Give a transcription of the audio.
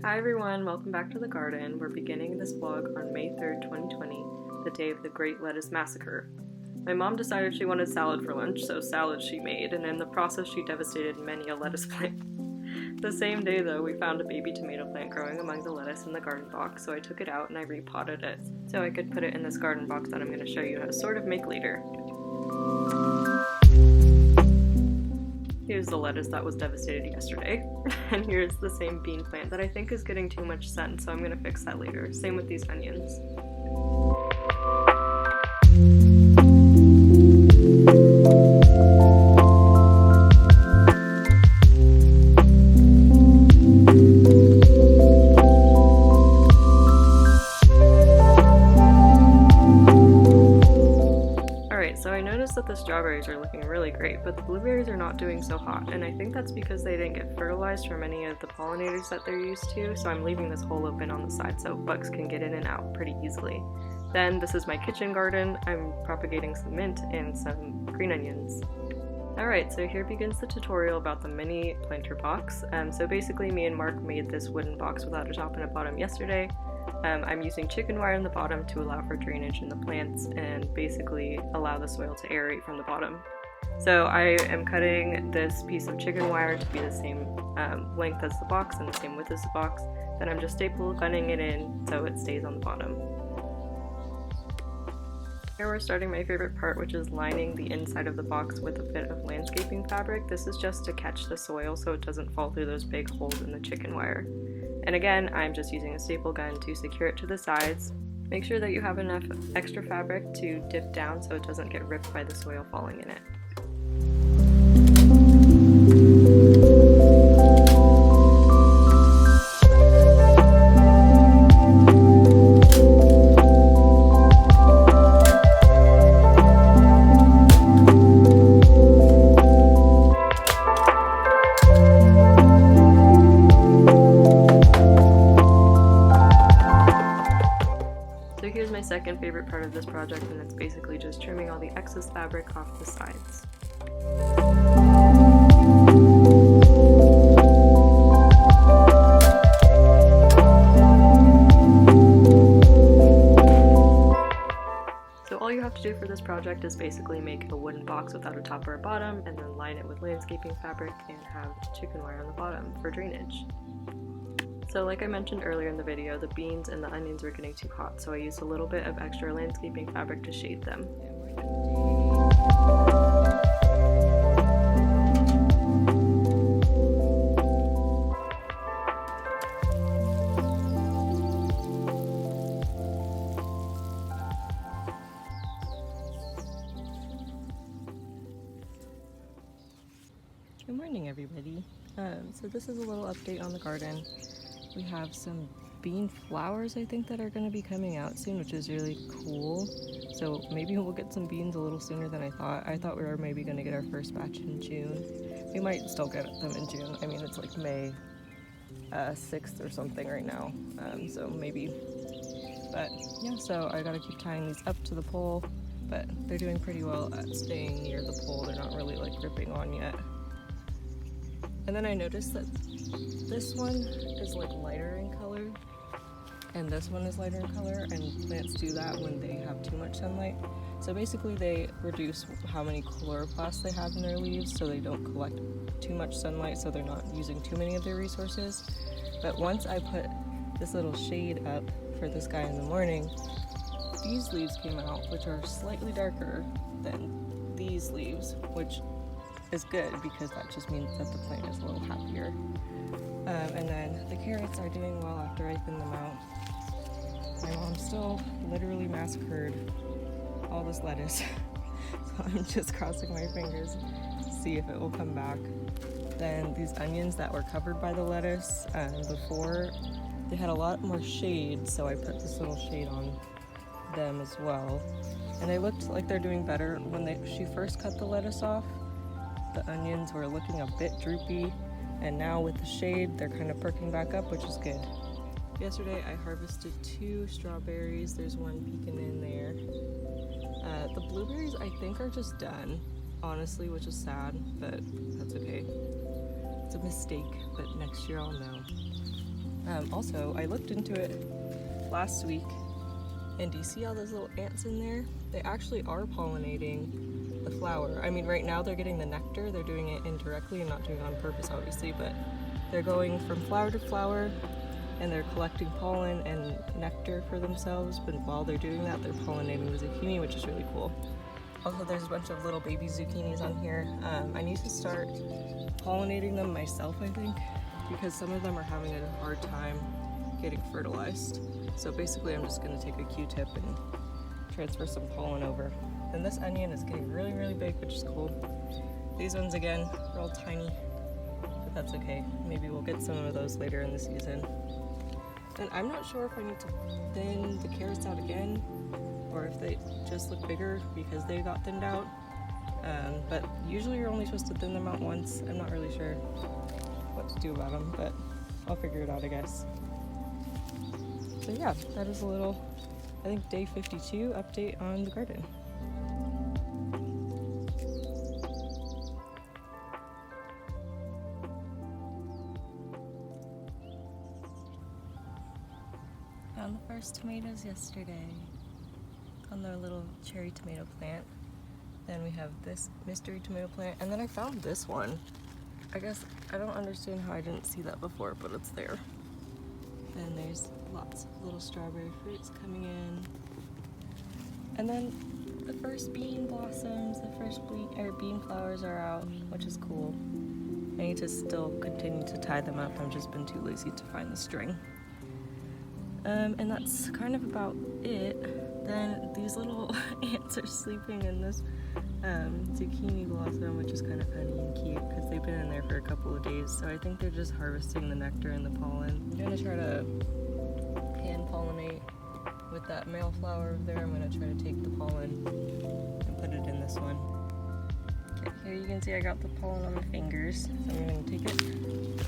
Hi everyone, welcome back to the garden. We're beginning this vlog on May 3rd, 2020, the day of the Great Lettuce Massacre. My mom decided she wanted salad for lunch, so salad she made, and in the process she devastated many a lettuce plant. The same day though, we found a baby tomato plant growing among the lettuce in the garden box, so I took it out and I repotted it, so I could put it in this garden box that I'm going to show you how to sort of make later. Here's the lettuce that was devastated yesterday, and here's the same bean plant that I think is getting too much sun, so I'm going to fix that later. Same with these onions. So I noticed that the strawberries are looking really great, but the blueberries are not doing so hot, and I think that's because they didn't get fertilized from any of the pollinators that they're used to, so I'm leaving this hole open on the side so bugs can get in and out pretty easily. Then this is my kitchen garden. I'm propagating some mint and some green onions. Alright, so here begins the tutorial about the mini planter box. So basically me and Mark made this wooden box without a top and a bottom yesterday. I'm using chicken wire in the bottom to allow for drainage in the plants and basically allow the soil to aerate from the bottom. So I am cutting this piece of chicken wire to be the same length as the box and the same width as the box. Then I'm just staple gunning it in so it stays on the bottom. Here we're starting my favorite part, which is lining the inside of the box with a bit of landscaping fabric. This is just to catch the soil so it doesn't fall through those big holes in the chicken wire. And again, I'm just using a staple gun to secure it to the sides. Make sure that you have enough extra fabric to dip down so it doesn't get ripped by the soil falling in it. Here's my second favorite part of this project, and it's basically just trimming all the excess fabric off the sides. So all you have to do for this project is basically make a wooden box without a top or a bottom, and then line it with landscaping fabric and have chicken wire on the bottom for drainage. So like I mentioned earlier in the video, the beans and the onions were getting too hot, so I used a little bit of extra landscaping fabric to shade them. Good morning, everybody. So this is a little update on the garden. We have some bean flowers, I think, that are going to be coming out soon, which is really cool. So maybe we'll get some beans a little sooner than I thought. I thought we were maybe going to get our first batch in June. We might still get them in June. I mean, it's like May 6th or something right now, so maybe. But yeah, so I got to keep tying these up to the pole, but they're doing pretty well at staying near the pole. They're not really like ripping on yet. And then I noticed that this one is like lighter in color, and this one is lighter in color, and plants do that when they have too much sunlight. So basically they reduce how many chloroplasts they have in their leaves so they don't collect too much sunlight, so they're not using too many of their resources. But once I put this little shade up for this guy in the morning, these leaves came out, which are slightly darker than these leaves, which is good because that just means that the plant is a little happier. And then the carrots are doing well after I thin them out. My mom still literally massacred all this lettuce, so I'm just crossing my fingers to see if it will come back. Then these onions that were covered by the lettuce before, they had a lot more shade, so I put this little shade on them as well. And they looked like they're doing better. When she first cut the lettuce off, the onions were looking a bit droopy, and now with the shade they're kind of perking back up, which is good. Yesterday I harvested 2 strawberries. There's one peeking in there. The blueberries I think are just done, honestly, which is sad, but that's okay. It's a mistake, but next year I'll know. Also, I looked into it last week, and do you see all those little ants in there? They actually are pollinating the flower. I mean, right now they're getting the nectar. They're doing it indirectly and not doing it on purpose, obviously, but they're going from flower to flower and they're collecting pollen and nectar for themselves, but while they're doing that, they're pollinating the zucchini, which is really cool. Also, there's a bunch of little baby zucchinis on here. I need to start pollinating them myself, I think, because some of them are having a hard time getting fertilized. So basically, I'm just gonna take a Q-tip and transfer some pollen over. And this onion is getting really, really big, which is cool. These ones, again, are all tiny, but that's okay. Maybe we'll get some of those later in the season. And I'm not sure if I need to thin the carrots out again, or if they just look bigger because they got thinned out. But usually you're only supposed to thin them out once. I'm not really sure what to do about them, but I'll figure it out, I guess. So yeah, that is a little, I think, day 52 update on the garden. Found the first tomatoes yesterday on their little cherry tomato plant. Then we have this mystery tomato plant, and then I found this one. I guess I don't understand how I didn't see that before, but it's there. And there's lots of little strawberry fruits coming in. And then the first bean blossoms, the first bean flowers are out, which is cool. I need to still continue to tie them up. I've just been too lazy to find the string. And that's kind of about it. Then these little ants are sleeping in this zucchini blossom, which is kind of funny and cute because they've been in there for a couple of days. So I think they're just harvesting the nectar and the pollen. I'm gonna try to hand pollinate with that male flower over there. I'm gonna try to take the pollen and put it in this one. Okay, here you can see I got the pollen on my fingers, so I'm gonna take it